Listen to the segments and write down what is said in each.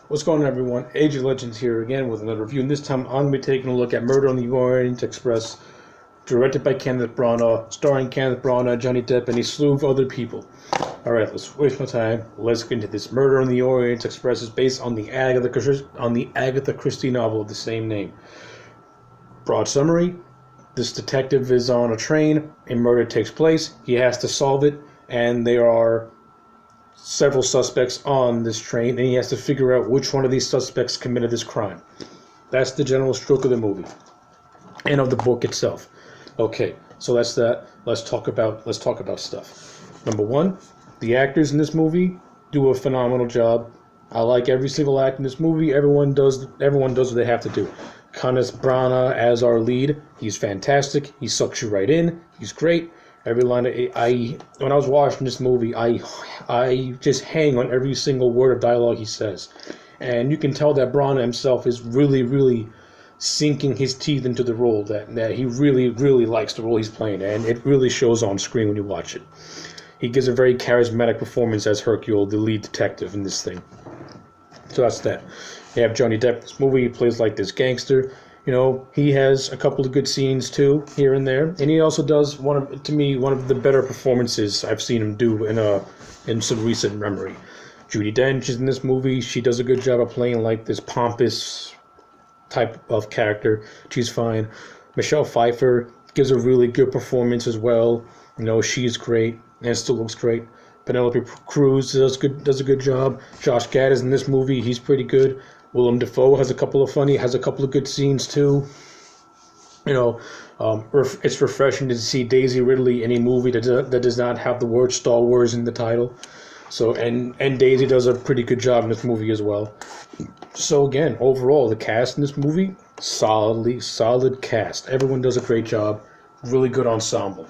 What's going on, everyone? Age of Legends here again with another review, and this time I'm going to be taking a look at Murder on the Orient Express, directed by Kenneth Branagh, starring Kenneth Branagh, Johnny Depp, and a slew of other people. Alright, let's waste no time. Let's get into this. Murder on the Orient Express is based on the Agatha Christie novel of the same name. Broad summary: this detective is on a train, a murder takes place, he has to solve it, and there are several suspects on this train, and he has to figure out which one of these suspects committed this crime. That's the general stroke of the movie and of the book itself. Okay, so that's that. Let's talk about stuff. Number one, the actors in this movie do a phenomenal job. I like every single act in this movie. Everyone does what they have to do. Kenneth Branagh as our lead, he's fantastic. He sucks you right in. He's great. Every line when I was watching this movie, I just hang on every single word of dialogue he says, and you can tell that Branagh himself is really sinking his teeth into the role. That he really likes the role he's playing, and it really shows on screen when you watch it. He gives a very charismatic performance as Hercule, the lead detective in this thing. So that's that. You have Johnny Depp in this movie. He plays like this gangster. You know, he has a couple of good scenes too, here and there, and he also does one of the better performances I've seen him do in some recent memory. Judi Dench is in this movie. She does a good job of playing like this pompous type of character. She's fine. Michelle Pfeiffer gives a really good performance as well. You know, she's great and still looks great. Penelope Cruz does a good job. Josh Gad is in this movie. He's pretty good. Willem Dafoe has a couple of good scenes too. You know, it's refreshing to see Daisy Ridley in a movie that does not have the word Star Wars in the title. So and Daisy does a pretty good job in this movie as well. So again, overall, the cast in this movie, solid cast. Everyone does a great job. Really good ensemble.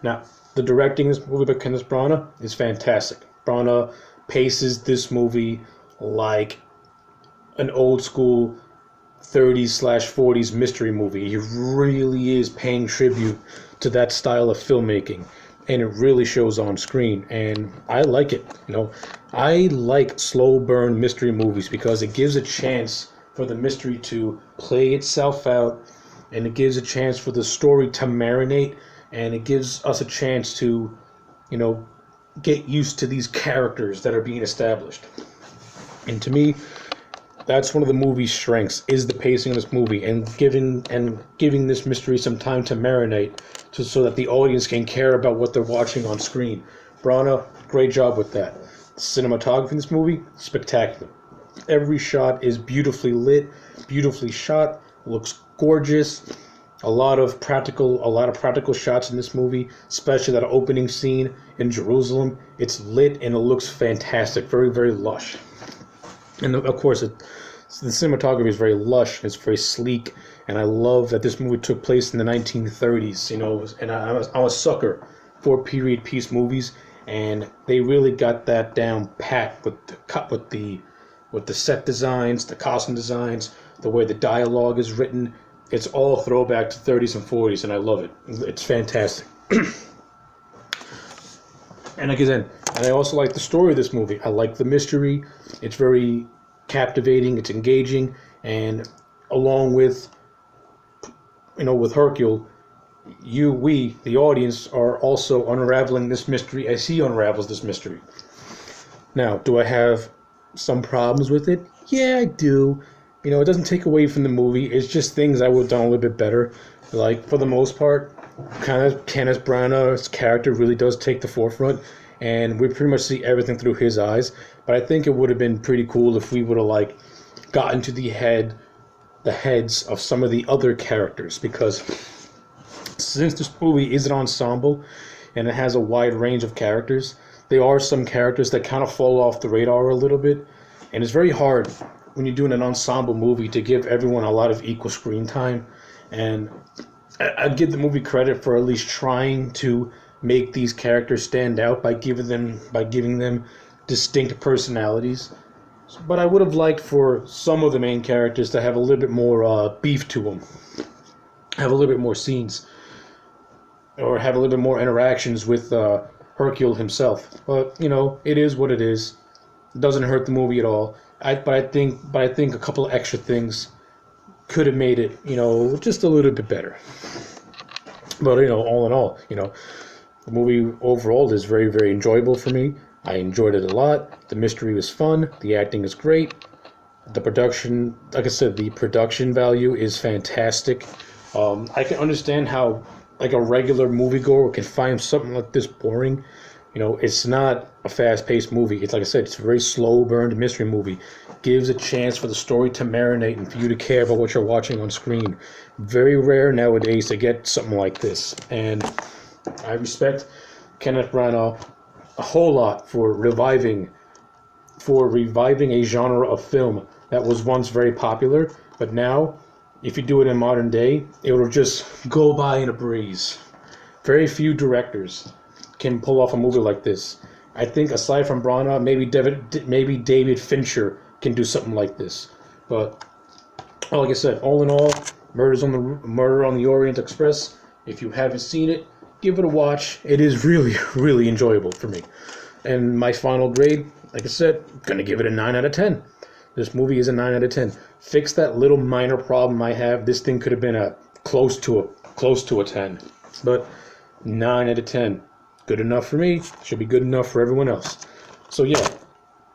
Now, the directing in this movie by Kenneth Branagh is fantastic. Branagh paces this movie like an old school 30s/40s mystery movie. He really is paying tribute to that style of filmmaking, and it really shows on screen, and I like it. You know, I like slow burn mystery movies because it gives a chance for the mystery to play itself out, and it gives a chance for the story to marinate, and it gives us a chance to, you know, get used to these characters that are being established. And to me, that's one of the movie's strengths, is the pacing of this movie and giving this mystery some time to marinate, so that the audience can care about what they're watching on screen. Branagh, great job with that. The cinematography in this movie, spectacular. Every shot is beautifully lit, beautifully shot, looks gorgeous. A lot of practical shots in this movie, especially that opening scene in Jerusalem. It's lit and it looks fantastic, very lush. And of course, the cinematography is very lush. It's very sleek, and I love that this movie took place in the 1930s. You know, and I'm a sucker for period piece movies, and they really got that down pat with the set designs, the costume designs, the way the dialogue is written. It's all throwback to 30s and 40s, and I love it. It's fantastic. And again, I also like the story of this movie. I like the mystery. It's very captivating. It's engaging, and along with, you know, with Hercule, we, the audience, are also unraveling this mystery as he unravels this mystery. Now, do I have some problems with it? Yeah, I do. You know, it doesn't take away from the movie. It's just things I would have done a little bit better. Like, for the most part, Kenneth Branagh's character really does take the forefront, and we pretty much see everything through his eyes. But I think it would have been pretty cool if we would have gotten to the heads of some of the other characters, because since this movie is an ensemble and it has a wide range of characters, there are some characters that kind of fall off the radar a little bit, and it's very hard when you're doing an ensemble movie to give everyone a lot of equal screen time. And I give the movie credit for at least trying to make these characters stand out by giving them distinct personalities. But I would have liked for some of the main characters to have a little bit more beef to them, have a little bit more scenes, or have a little bit more interactions with Hercule himself. But, you know, it is what it is. It doesn't hurt the movie at all. But I think a couple of extra things could have made it, just a little bit better. But all in all, the movie overall is very, very enjoyable for me. I enjoyed it a lot. The mystery was fun. The acting is great. The production, like I said, the production value is fantastic. I can understand how, like, a regular moviegoer can find something like this boring. It's not a fast-paced movie. It's, like I said, it's a very slow-burned mystery movie. Gives a chance for the story to marinate and for you to care about what you're watching on screen. Very rare nowadays to get something like this. And I respect Kenneth Branagh a whole lot for reviving a genre of film that was once very popular, but now, if you do it in modern day, it will just go by in a breeze. Very few directors can pull off a movie like this. I think aside from Branagh, maybe David Fincher can do something like this. But like I said, all in all, Murder on the Orient Express. If you haven't seen it, give it a watch. It is really, really enjoyable for me. And my final grade, like I said, gonna give it a 9 out of 10. This movie is a 9 out of 10. Fix that little minor problem I have. This thing could have been close to a 10. But 9 out of 10. Good enough for me. Should be good enough for everyone else. So yeah,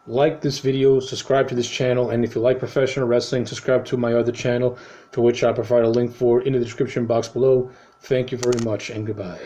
like this video, subscribe to this channel, and if you like professional wrestling, subscribe to my other channel, for which I provide a link for in the description box below. Thank you very much, and goodbye.